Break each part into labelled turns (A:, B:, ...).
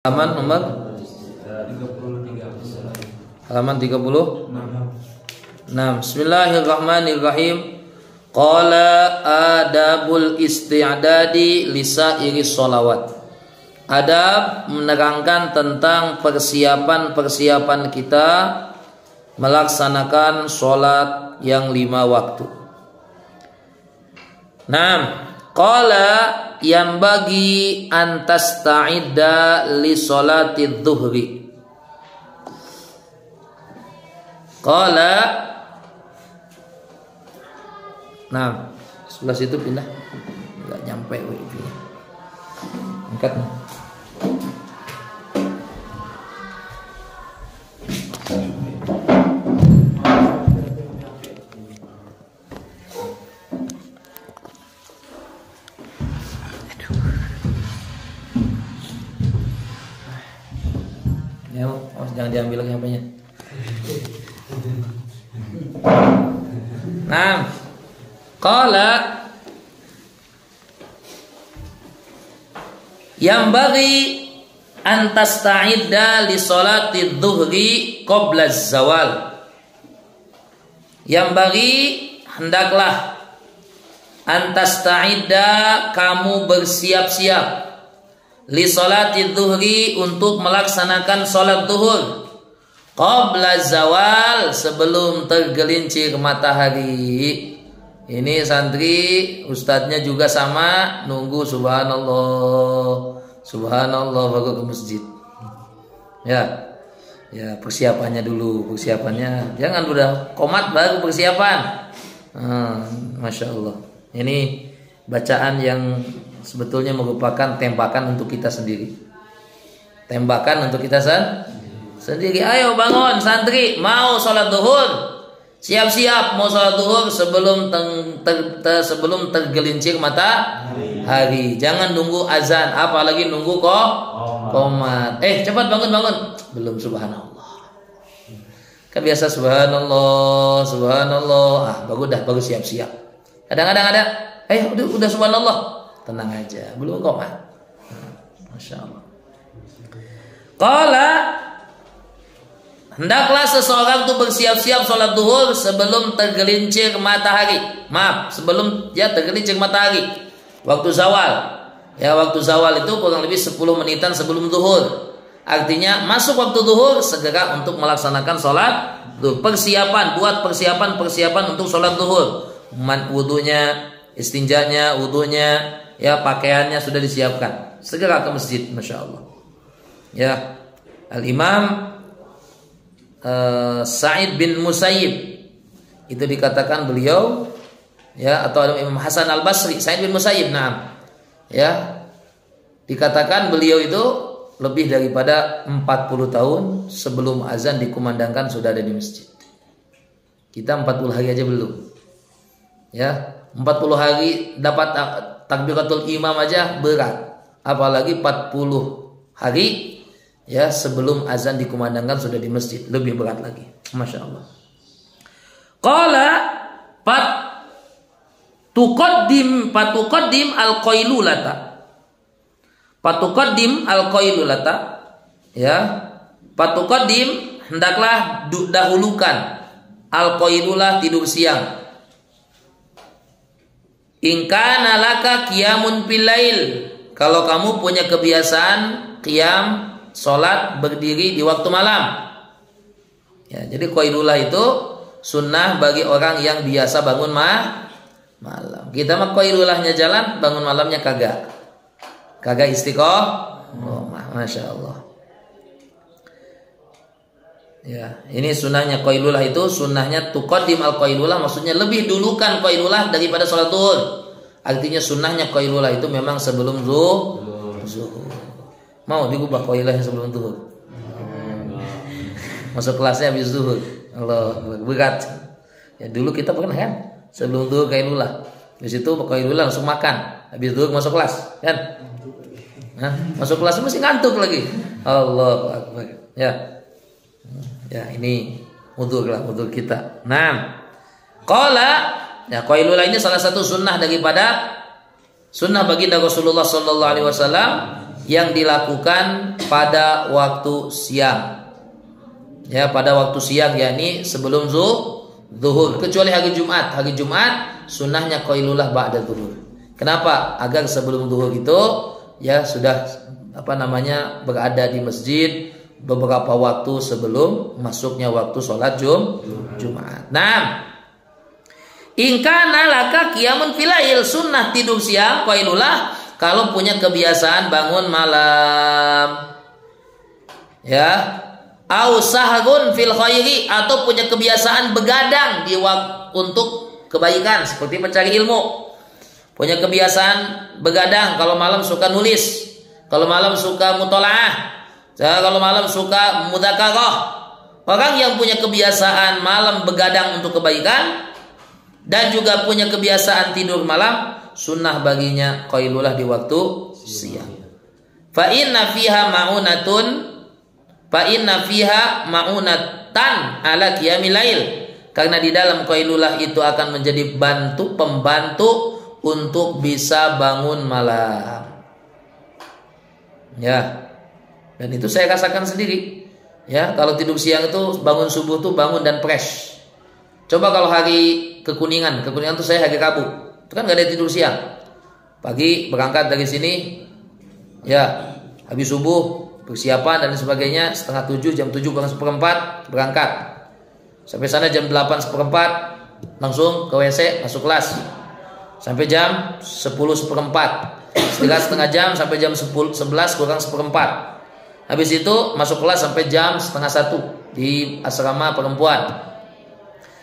A: Halaman nomor 30. Bismillahirrahmanirrahim. Qala adabul isti'dadi lisairi sholawat. Adab menerangkan tentang persiapan kita melaksanakan sholat yang 5 waktu. Qala yang bagi antasta'idda li sholatid dhuhri. Qala sebelah situ pindah. Enggak nyampe wifi-nya. Angkat. Jangan diambil lagi HP-nya. Qala yang bagi antasta'idda li sholatid dhuhri qabla zawal. Yang bagi hendaklah antasta'idda kamu bersiap-siap li sholatid dhuhri untuk melaksanakan sholat zuhur qabla zawal sebelum tergelincir matahari. Ini santri ustadznya juga sama, nunggu subhanallah baru ke masjid. Ya persiapannya dulu, jangan udah qomat baru persiapan. Masya Allah. Ini bacaan yang sebetulnya merupakan tembakan untuk kita sendiri. Sendiri. Ayo bangun santri, mau sholat zuhur. Siap-siap mau sholat zuhur sebelum tergelincir matahari. Jangan nunggu azan, apalagi nunggu qomat. Cepat bangun. Belum subhanallah. Kan biasa subhanallah. Baru siap-siap. Kadang-kadang ada, udah subhanallah. Tenang aja, belum qomat. Masya Allah. Qala hendaklah seseorang itu bersiap-siap sholat zuhur sebelum tergelincir matahari. Sebelum tergelincir matahari. Waktu zawal. Waktu zawal itu kurang lebih 10 menitan sebelum zuhur. Artinya masuk waktu zuhur segera untuk melaksanakan sholat zuhur. Buat persiapan untuk sholat zuhur. Wudunya, istinjanya, wudunya, pakaiannya sudah disiapkan. Segera ke masjid, masya Allah. Al-Imam Sa'id bin Musayyib itu dikatakan beliau atau Imam Hasan Al-Basri, Sa'id bin Musayyib dikatakan beliau itu lebih daripada 40 tahun sebelum azan dikumandangkan sudah ada di masjid. Kita 40 hari aja belum. 40 hari dapat takbiratul imam aja berat, apalagi 40 hari sebelum azan dikumandangkan sudah di masjid, lebih berat lagi. Masya Allah. Qala patuqaddim al-qailulata. Patuqaddim hendaklah dahulukan al-qailulah tidur siang. In kana laka qiyamun bil lail. Kalau kamu punya kebiasaan qiyam, sholat berdiri di waktu malam. Jadi qailulah itu sunnah bagi orang yang biasa bangun malam. Kita mah qailulahnya jalan, bangun malamnya kagak istiqomah. Masya Allah. Ini sunnahnya qailulah itu, sunnahnya tuqaddim al-qailulah, maksudnya lebih dulukan qailulah daripada sholat zuhur. Artinya sunnahnya qailulah itu memang sebelum zuhur. Mau diubah qailulahnya sebelum zuhur. Masuk kelasnya habis zuhur. Allah berat. Dulu kita pernah kan sebelum zuhur qailulah. Di situ qailulah langsung makan. Habis zuhur masuk kelas, kan? Masuk kelas masih ngantuk lagi. Allahu akbar. Ini udzur kita. Qala qailulah ini salah satu sunnah daripada sunnah baginda Rasulullah sallallahu alaihi wasallam yang dilakukan pada waktu siang. Ya, pada waktu siang, yakni sebelum zuhur, kecuali hari Jumat. Hari Jumat sunnahnya qailulah ba'da zuhur. Kenapa? Agar sebelum zuhur itu ya sudah berada di masjid beberapa waktu sebelum masuknya waktu sholat Jumat. Nah, ingkana laka qiyamun filail, sunnah tidur siang qailulah kalau punya kebiasaan bangun malam. Ya, au sahgun fil khairi, atau punya kebiasaan begadang untuk kebaikan seperti mencari ilmu. Punya kebiasaan begadang, kalau malam suka nulis, kalau malam suka mutolaah, kalau malam suka mudzakarah. Orang yang punya kebiasaan malam begadang untuk kebaikan dan juga punya kebiasaan tidur malam, sunnah baginya qailulah di waktu siang. Fa inna fiha ma'unatan ala qiyamil lail, karena di dalam qailulah itu akan menjadi pembantu untuk bisa bangun malam. Ya. Dan itu saya rasakan sendiri. Ya, kalau tidur siang itu bangun subuh tuh bangun dan fresh. Coba kalau hari kekuningan tuh saya hari Rabu, itu kan gak ada tidur siang. Pagi berangkat dari sini, ya habis subuh persiapan dan sebagainya, setengah 7, jam 7 kurang seperempat berangkat. Sampai sana jam 8:15 langsung ke WC masuk kelas. Sampai jam 10:15, istirahat setengah jam sampai jam 11 kurang seperempat. Habis itu masuk kelas sampai jam 12:30 di asrama perempuan.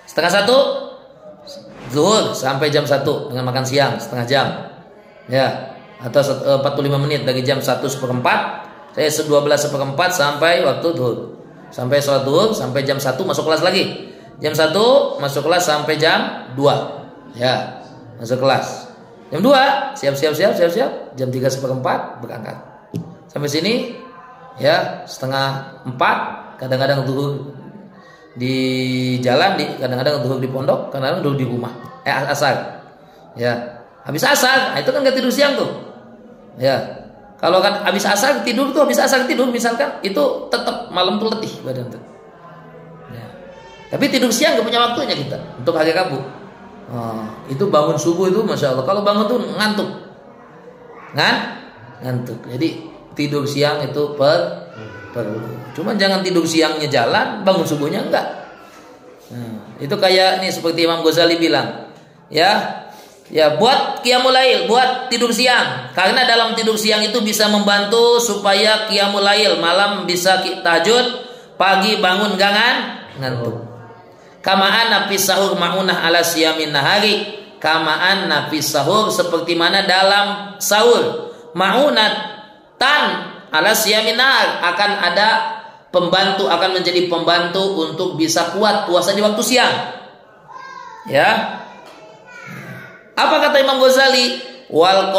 A: 12:30 zuhur sampai jam 1 dengan makan siang setengah jam, ya, atau 45 menit dari jam 1:15. Saya 12:15 sampai waktu zuhur, sampai sholat zuhur sampai jam 1 masuk kelas lagi. Jam 1 masuk kelas sampai jam 2, ya, masuk kelas. Jam 2 siap. Jam 3:15 berangkat. Sampai sini ya setengah 4. Kadang-kadang zuhur di jalan, kadang-kadang zuhur di pondok, kadang-kadang zuhur di rumah. Asar. Ya, habis asar, itu kan gak tidur siang tuh. Ya, kalau kan habis asar tidur misalkan, itu tetap malam tuh letih badan tuh. Ya. Tapi tidur siang gak punya waktunya kita untuk hari Rabu. Itu bangun subuh itu masya Allah. Kalau bangun tuh ngantuk. Ngantuk. Jadi tidur siang itu perlu. Cuman jangan tidur siangnya jalan, bangun subuhnya enggak. Itu kayak nih seperti Imam Ghazali bilang, ya buat qiyamul lail, buat tidur siang, karena dalam tidur siang itu bisa membantu supaya qiyamul lail malam bisa tahajud, pagi bangun ngantuk. Kamaan nafis sahur ma'unah ala siyamin nahari, kamaan nafis sahur seperti mana dalam sahur ma'unat tan ala siyamin nahar, akan ada pembantu, akan menjadi pembantu untuk bisa kuat puasa di waktu siang. Ya. Apa kata Imam Ghazali? Wal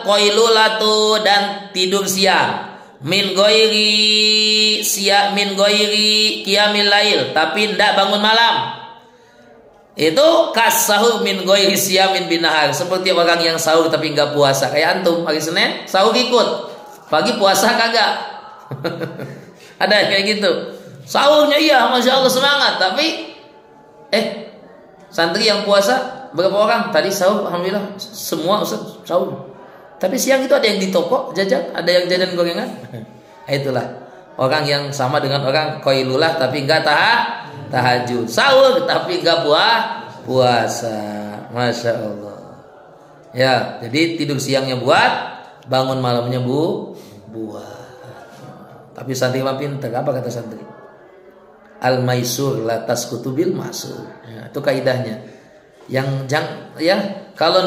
A: qailulatu, dan tidur siang min ghairi qiyamil lail, tapi tidak bangun malam. Itu kas sahur min ghairi siyamin binahar, seperti orang yang sahur tapi enggak puasa. Kayak antum hari Senin sahur ikut, pagi puasa kagak. Ada kayak gitu. Sahurnya iya masya Allah semangat, tapi santri yang puasa berapa orang tadi sahur, alhamdulillah semua Ustaz sahur. Tapi siang itu ada yang di toko jajan, ada yang jajan gorengan. Itulah orang yang sama dengan orang qailullah tapi enggak tahajud, sahur tapi enggak puasa. Masya Allah. Ya, jadi tidur siangnya buat, bangun malamnya buat. Tapi santri mah pintar. Apa kata santri? Al maisur la tasqutu bil masur. Ya, itu kaidahnya. Kalau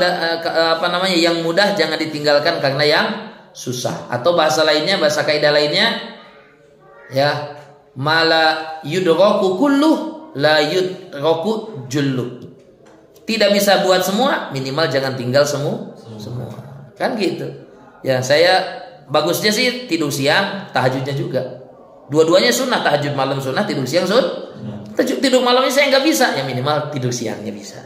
A: yang mudah jangan ditinggalkan karena yang susah. Atau bahasa kaidah lainnya, ya, mala yudraku kullu la yudraku jullu. Tidak bisa buat semua, minimal jangan tinggal semua. Kan gitu. Ya, saya bagusnya sih tidur siang, tahajudnya juga. Dua-duanya sunnah, tahajud malam sunnah, tidur siang sunnah. Tidur malamnya saya nggak bisa, ya minimal tidur siangnya bisa.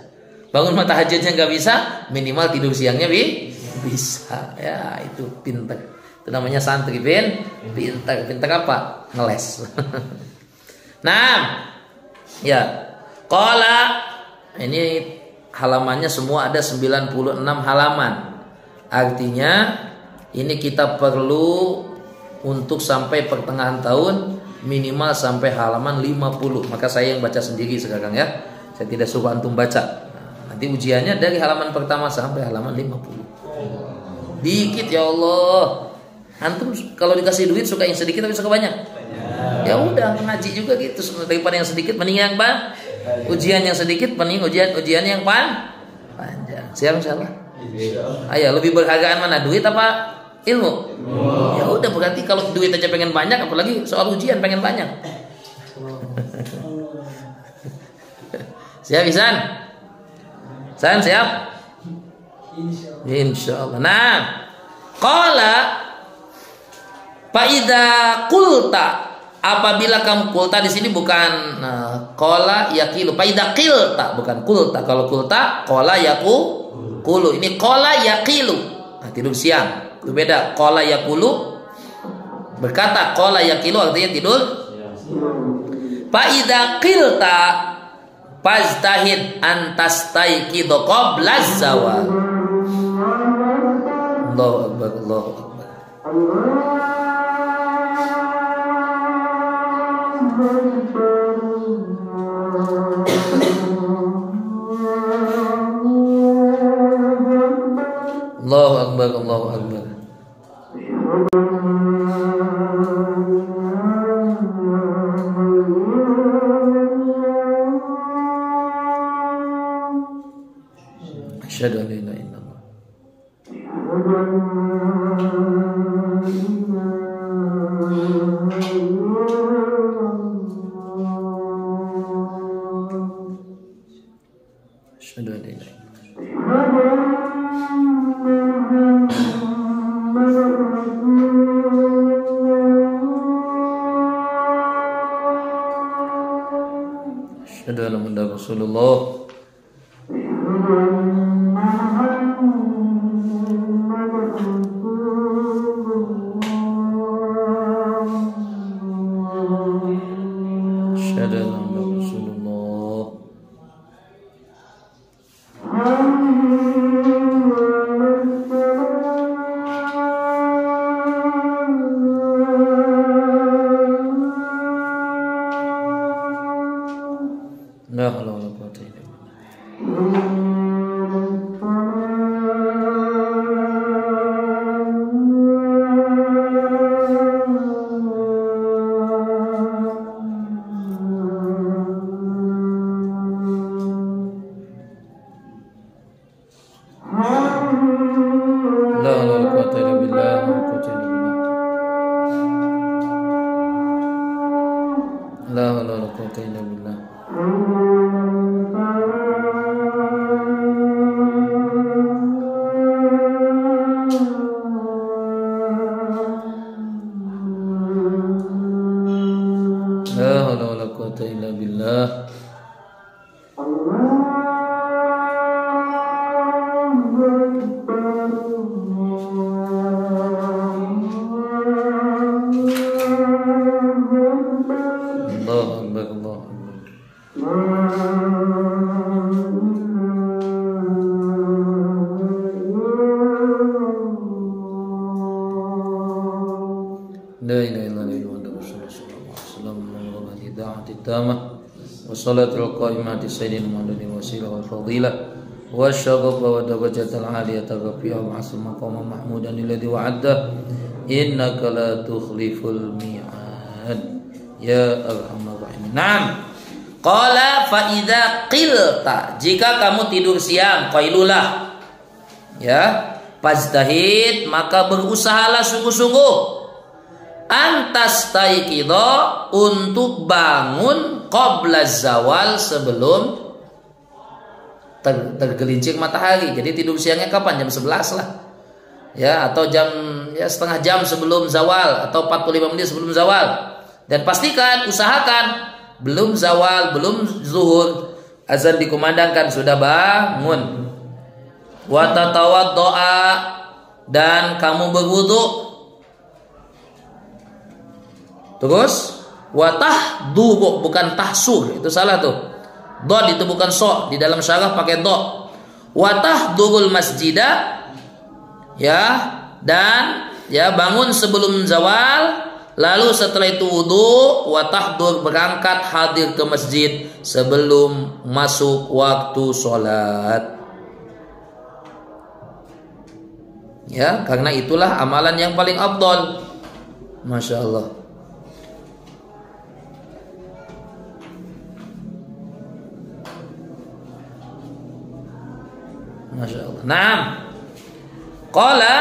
A: Bangun tahajudnya nggak bisa, minimal tidur siangnya bisa. Ya, itu pintar. Itu namanya santri pintar. Pintar apa? Ngeles. Nah, ya. Qala, ini halamannya semua ada 96 halaman. Artinya ini kita perlu untuk sampai pertengahan tahun minimal sampai halaman 50. Maka saya yang baca sendiri sekarang ya. Saya tidak suruh antum baca. Nanti ujiannya dari halaman pertama sampai halaman 50. Dikit ya Allah. Antum kalau dikasih duit suka yang sedikit tapi suka banyak. Ya udah ngaji juga gitu. Daripada yang sedikit mending yang ujian yang sedikit mending ujian yang panjang. Siapa salah? Ayo lebih berhargaan mana, duit apa ilmu? Ya udah berarti kalau duit aja pengen banyak, apalagi soal ujian pengen banyak. Siap Isan? San siap? Insyaallah. Nah, qala fa idza qulta, apabila kamu qulta di sini bukan qala yaqilu, fa idza qilta bukan qulta. Kalau qulta qala yaqulu, ini qala yaqilu. Nah, tidur siang. Itu beda. Qala yaqulu berkata, qala yaqilu artinya tidur. Fa idza qilta fajtahid antastaiqidh qabla zawal. Allahu akbar, Allahu akbar. Allahu akbar, Allahu akbar. Asyhadu an la ilaha illallah. Asyhadu an la ilaha illallah. Asyhadu anna Muhammadar Rasulullah. Asyhadu anna Muhammadar Rasulullah. La haula wala quwwata illa billah. La haula wala quwwata illa billah. La haula wala quwwata illa billah. La haula wala quwwata illa billah. Allahu akbar, Allahu akbar. La ilaha illallah Rasulullah sallallahu alaihi wasallam wa hidayati tamah wa salatul qa'imati sayyidina Muhammadin wasilah wal fadilah wa syarafa wa darajatal aliyata rafi'a wa asl maqama mahmudan alladhi wa'adda innaka la tukhliful mi'ad ya arhamar rahimin. Naam. Qala fa idza qilta, jika kamu tidur siang, qailulah. Ya, fajtahid, maka berusahalah sungguh-sungguh. Antastaiqidha, untuk bangun qabla zawal, sebelum tergelincir matahari. Jadi tidur siangnya kapan? Jam 11 lah. Ya, atau setengah jam sebelum zawal atau 45 menit sebelum zawal. Dan pastikan, usahakan belum zawal, belum zuhur, azan dikumandangkan sudah bangun. Wa tatawaddoa, dan kamu berwudu. Terus wa tahdu, bukan tahsur, itu salah tuh. Dod itu bukan so, di dalam syarah pakai do. Wa tahdurul masjidah, ya, dan ya bangun sebelum zawal, lalu setelah itu wudu, wa tahdur, berangkat hadir ke masjid sebelum masuk waktu sholat. Ya, karena itulah amalan yang paling afdal. Masya Allah. Masya Allah. Naam. Qala,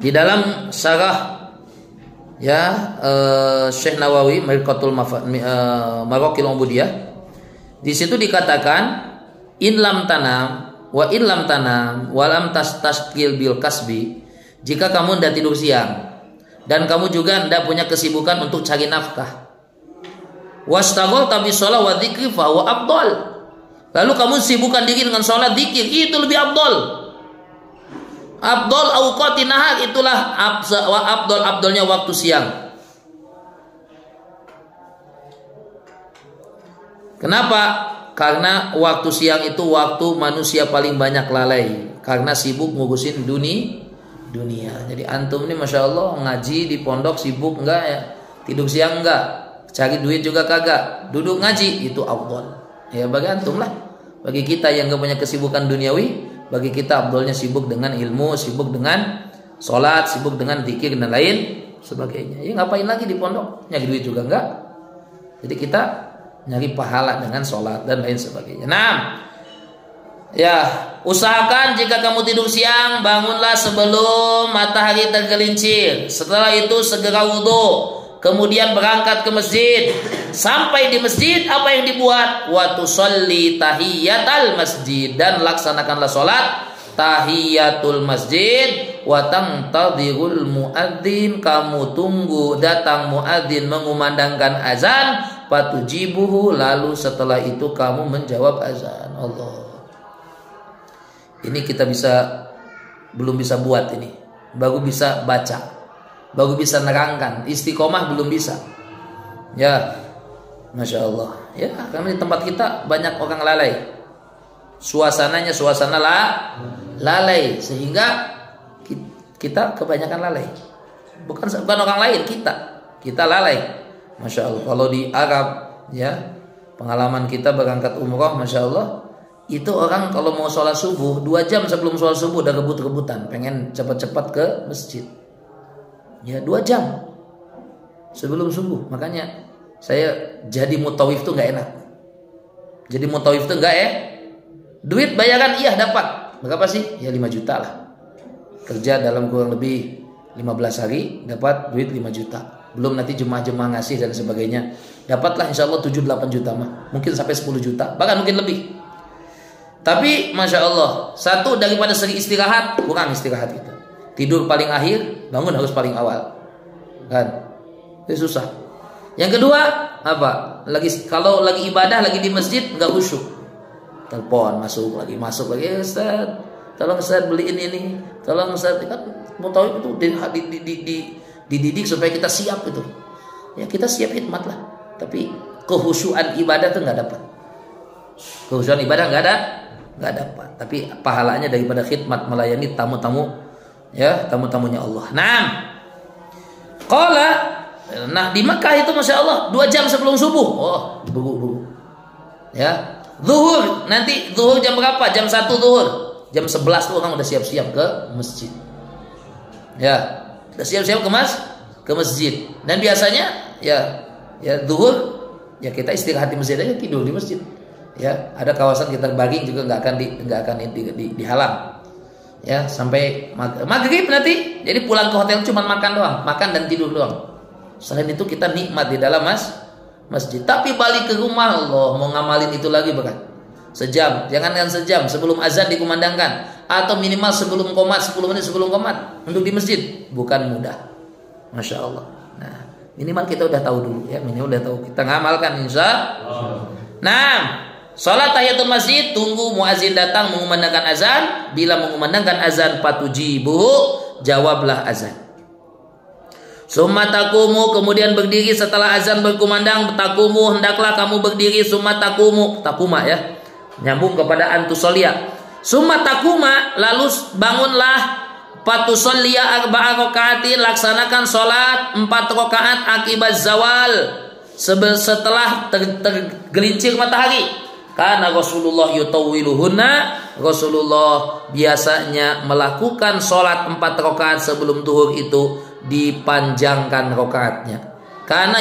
A: di dalam syarah ya Syekh Nawawi Mirqatul Maraqil Ubudiyah, di situ dikatakan in lam tanam wa in lam tanam wa lam tastashqil bil kasbi, jika kamu tidak tidur siang dan kamu juga tidak punya kesibukan untuk cari nafkah, wastaghalta bis shalah wa dzikri fa huwa afdal, lalu kamu sibukkan diri dengan salat zikir, itu lebih afdal. Afdal awqati nahar, itulah afdalnya waktu siang. Kenapa? Karena waktu siang itu waktu manusia paling banyak lalai, karena sibuk ngurusin dunia. Jadi antum ini masya Allah ngaji di pondok sibuk enggak ya? Tidur siang enggak? Cari duit juga kagak? Duduk ngaji, itu afdal. Ya bagi antum lah. Bagi kita yang enggak punya kesibukan duniawi, bagi kita afdalnya sibuk dengan ilmu, sibuk dengan sholat, sibuk dengan zikir dan lain sebagainya. Ya ngapain lagi di pondok? Nyari duit juga enggak. Jadi kita nyari pahala dengan sholat dan lain sebagainya. Nah, ya usahakan jika kamu tidur siang, bangunlah sebelum matahari tergelincir. Setelah itu segera wudu, kemudian berangkat ke masjid. Sampai di masjid, apa yang dibuat? Wa tusalli tahiyatal masjid, dan laksanakanlah sholat tahiyatul masjid. Wa tantadhirul muadzin, kamu tunggu datang muadzin mengumandangkan azan. Fatujibuhu, lalu setelah itu kamu menjawab azan. Allah, ini kita belum bisa buat ini, baru bisa baca, baru bisa nerangkan. Istiqomah belum bisa. Ya, masya Allah. Ya, karena di tempat kita banyak orang lalai. Suasananya suasana lalai, sehingga kita kebanyakan lalai. Bukan orang lain, kita lalai. Masya Allah. Kalau di Arab, ya, pengalaman kita berangkat umroh, masya Allah, itu orang kalau mau sholat subuh 2 jam sebelum sholat subuh udah rebut-rebutan, pengen cepat-cepat ke masjid. Ya, 2 jam sebelum subuh. Makanya saya jadi mutawif tuh nggak enak. Jadi mutawif tuh nggak duit bayaran iya dapat. Berapa sih? Ya 5 juta lah. Kerja dalam kurang lebih 15 hari dapat duit 5 juta. Belum nanti jemaah-jemaah ngasih dan sebagainya. Dapatlah insya Allah 7-8 juta mah. Mungkin sampai 10 juta. Bahkan mungkin lebih. Tapi masya Allah, satu daripada sering istirahat, kurang istirahat kita. Tidur paling akhir, bangun harus paling awal. Kan? Itu susah. Yang kedua, apa? Kalau lagi ibadah, lagi di masjid, nggak khusyuk. Telepon masuk lagi. Ustaz, tolong Ustaz beliin ini. Tolong Ustaz, kan mutawif itu dididik supaya kita siap itu. Ya kita siap khidmat lah. Tapi kehusyuan ibadah tuh nggak dapat. Kehusyuan ibadah nggak dapat. Tapi pahalanya daripada khidmat melayani tamu-tamu, ya tamu-tamunya Allah. Nah di Mekah itu masya Allah 2 jam sebelum subuh. Oh buru. Ya zuhur, nanti zuhur jam berapa? Jam 1 zuhur. Jam 11 tuh orang udah siap-siap ke masjid. Ya udah siap-siap ke masjid. Dan biasanya ya zuhur ya kita istirahat di masjid aja, tidur di masjid. Ya ada kawasan kita bagging juga nggak akan dihalang. Ya sampai maghrib nanti. Jadi pulang ke hotel cuma makan doang, makan dan tidur doang. Selain itu kita nikmat di dalam masjid. Tapi balik ke rumah, Allah mau ngamalin itu lagi berat. Sejam, jangankan sejam sebelum azan dikumandangkan, atau minimal sebelum qomat, 10 menit sebelum qomat untuk di masjid, bukan mudah. Masya Allah. Nah minimal kita udah tahu dulu ya, minimal udah tahu, kita ngamalkan insya Allah. Nah Salat tahiyatul masjid, tunggu muazin datang mengumandangkan azan. Bila mengumandangkan azan, fatujibuhu, jawablah azan. Summa takumu, kemudian berdiri setelah azan berkumandang. Takumu, hendaklah kamu berdiri. Summa takumu, takuma ya, nyambung kepada antusolia. Summa takuma, lalu bangunlah. Fatusollia arba'a rakaatin, laksanakan sholat 4 rakaat akibat zawal, setelah tergelincir matahari. Karena Rasulullah yutawwiluhunna, Rasulullah biasanya melakukan sholat 4 rakaat sebelum duhur itu dipanjangkan rakaatnya. Karena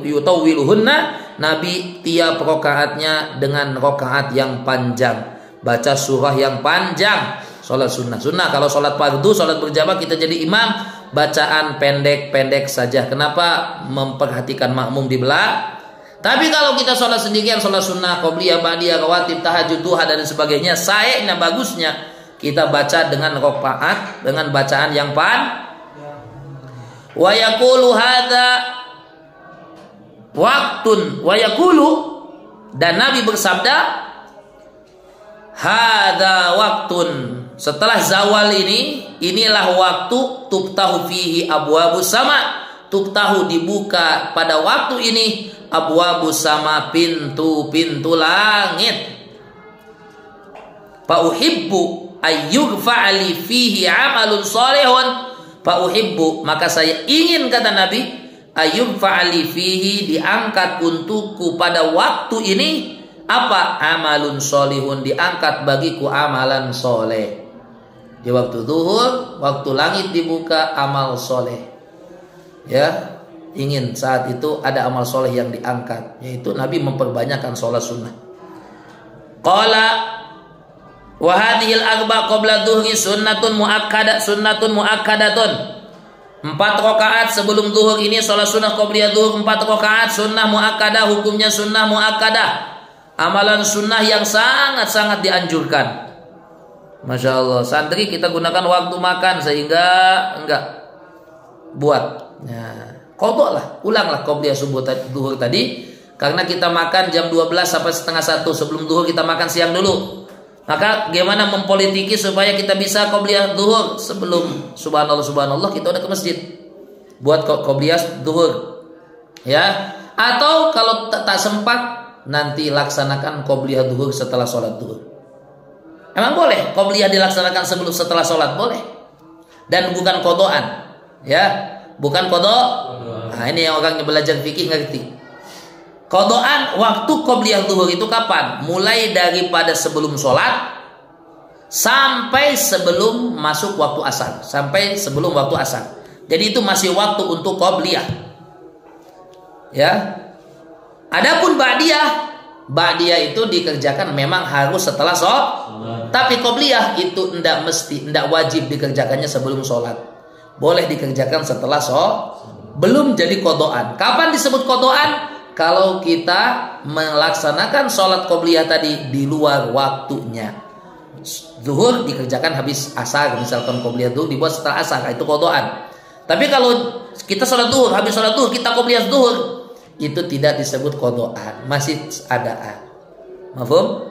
A: yutawwiluhunna, Nabi tiap rakaatnya dengan rakaat yang panjang, baca surah yang panjang. Sholat sunnah. Kalau sholat fardu, sholat berjamaah kita jadi imam, bacaan pendek-pendek saja. Kenapa? Memperhatikan makmum di belakang. Tapi kalau kita sholat sendirian, sholat sunnah, qobliyah, ba'diyah, rawatib, tahajud, duha dan sebagainya, sayangnya bagusnya kita baca dengan rakaat, dengan bacaan yang wa yaqulu hadza waqtun wa yaqulu, dan Nabi bersabda, hadza waqtun, setelah zawal inilah waktu tuftahu fihi abwabus sama, tuftahu dibuka pada waktu ini abwabus sama, pintu-pintu langit. Fa uhibbu ayyughfa'ali fihi amalun shalihun, fa uhibbu, maka saya ingin, kata Nabi, ayyughfa'ali fihi, diangkat untukku pada waktu ini apa? Amalun sholihun, diangkat bagiku amalan soleh. Di waktu zuhur, waktu langit dibuka, amal soleh. Ya, ingin saat itu ada amal soleh yang diangkat, yaitu Nabi memperbanyakkan sholat sunnah. Qala wa hadhil arba qabla dhuhri sunnatun muakkadatun. 4 rakaat sebelum zuhur ini sholat sunnah qabliyah zuhur, 4 rakaat sunnah muakkadah, hukumnya sunnah muakkadah. Amalan sunnah yang sangat-sangat dianjurkan. Masya Allah, santri kita gunakan waktu makan sehingga enggak buat. Qadha lah, ulanglah qobliyah subuh zuhur tadi, karena kita makan jam 12 sampai setengah 1 sebelum zuhur, kita makan siang dulu. Maka gimana mempolitiki supaya kita bisa qobliyah zuhur sebelum subhanallah kita udah ke masjid buat qobliyah zuhur. Ya, atau kalau tak sempat, nanti laksanakan qobliyah zuhur setelah sholat zuhur. Emang boleh qobliyah dilaksanakan setelah sholat, boleh, dan bukan qadhaan, ya, bukan qadha. Nah, ini yang orang yang belajar fikih ngerti. Qadhaan waktu qobliyah zuhur itu kapan? Mulai daripada sebelum sholat sampai sebelum masuk waktu asar, sampai sebelum waktu asar. Jadi itu masih waktu untuk qobliyah. Ya. Adapun ba'diyah itu dikerjakan memang harus setelah sholat. Tapi qobliyah itu tidak wajib dikerjakannya sebelum sholat. Boleh dikerjakan setelah sholat, belum jadi qadhaan. Kapan disebut qadhaan? Kalau kita melaksanakan sholat qobliyah tadi di luar waktunya. Zuhur dikerjakan habis asar, misalkan qobliyah zuhur dibuat setelah asar, itu qadhaan. Tapi kalau kita sholat zuhur, habis sholat zuhur kita qobliyah zuhur, itu tidak disebut qadhaan, masih adaan. Mafhum?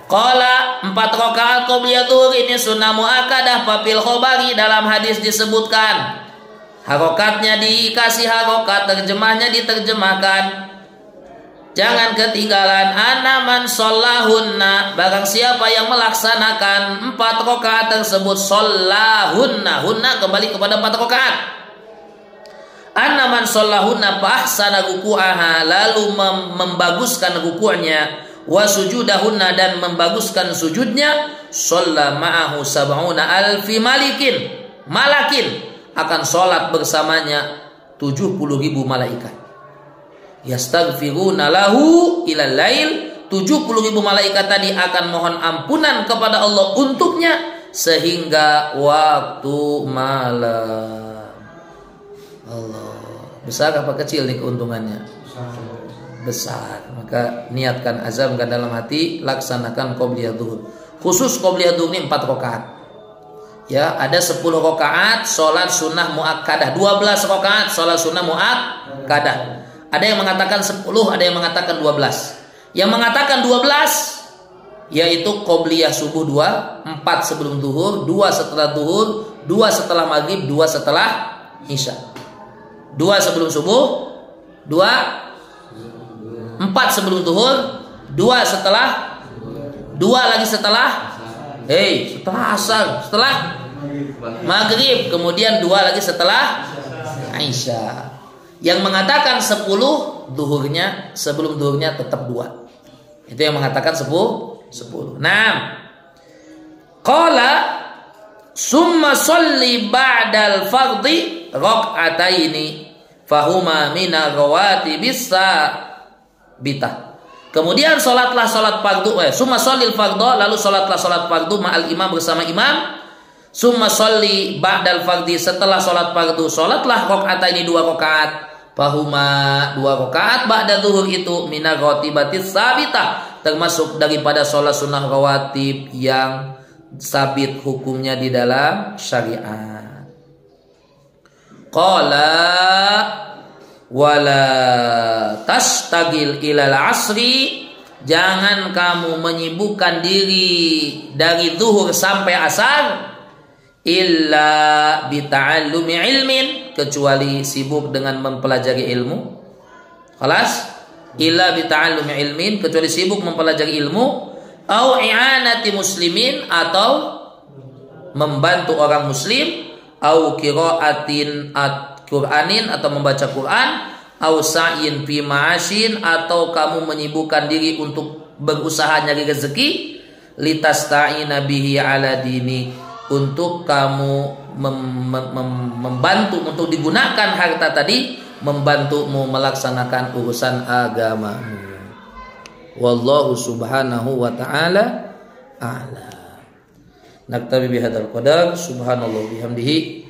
A: Qala 4 rakaat qobliyah zuhur ini sunnah muakkadah, fil khobari, dalam hadis disebutkan harokatnya dikasih harokat, terjemahnya diterjemahkan. Jangan ketinggalan, anaman shollahunna, barang siapa yang melaksanakan 4 rakaat tersebut, shollahunna, hunna kembali kepada 4 rakaat. Anaman shollahunna fahsana ruku'aha, lalu membaguskan ruku'nya, wa sujudahunna, dan membaguskan sujudnya, sholla ma'ahu sab'una alfi malakin, akan sholat bersamanya 70.000 malaikat. Yastaghfiruna lahu ilal lail, 70.000 malaikat tadi akan mohon ampunan kepada Allah untuknya sehingga waktu malam. Allah, besar apa kecil nih keuntungannya? Besar. Maka niatkan, azamkan dalam hati, laksanakan qobliyah zuhur. Khusus qobliyah zuhur ini 4 rakaat. Ya, ada 10 rakaat sholat sunnah muakkadah, 12 rakaat sholat sunnah muakkadah. Ada yang mengatakan 10, ada yang mengatakan 12. Yang mengatakan 12 yaitu qobliyah subuh 2, 4 sebelum zuhur, 2 setelah zuhur, 2 setelah maghrib, 2 setelah isya. 2 sebelum subuh, 2 4 sebelum zuhur, 2 setelah, 2 lagi setelah setelah asar, setelah maghrib, kemudian 2 lagi setelah isya. Yang mengatakan 10 zuhurnya, sebelum zuhurnya tetap 2. Itu yang mengatakan 10. Nah, qala summa sholli ba'dal fardhi rak'ataini fahuma mina rawatibis sabitah. Kemudian salatlah salat fardu, summa sholil fardhu, lalu salatlah salat fardu ma'al imam, bersama imam. Summa sholli ba'dal fardhi, setelah salat fardu salatlah rak'ataini 2 rakaat. Fahuma 2 rakaat ba'da zuhur itu mina ratibatis sabitah, termasuk daripada sholat sunnah rawatib yang sabit hukumnya di dalam syariat. Qala wala tastagil ilal asri, jangan kamu menyibukkan diri dari zuhur sampai asar illa bita'allumi ilmin, kecuali sibuk dengan mempelajari ilmu. Khalas, illa bita'allumi ilmin, kecuali sibuk mempelajari ilmu, au i'anati muslimin, atau membantu orang muslim, au qiraatin Qur'anin, atau membaca Quran, au sa'in fi ma'ashin, atau kamu menyibukkan diri untuk berusaha nyari rezeki, litasta'ina bihi ala dini, untuk kamu membantu, untuk digunakan harta tadi membantumu melaksanakan urusan agamamu. Wallahu subhanahu wa ta'ala a'lam. Naktabi bihadzal qadar. Subhanallah bihamdihi.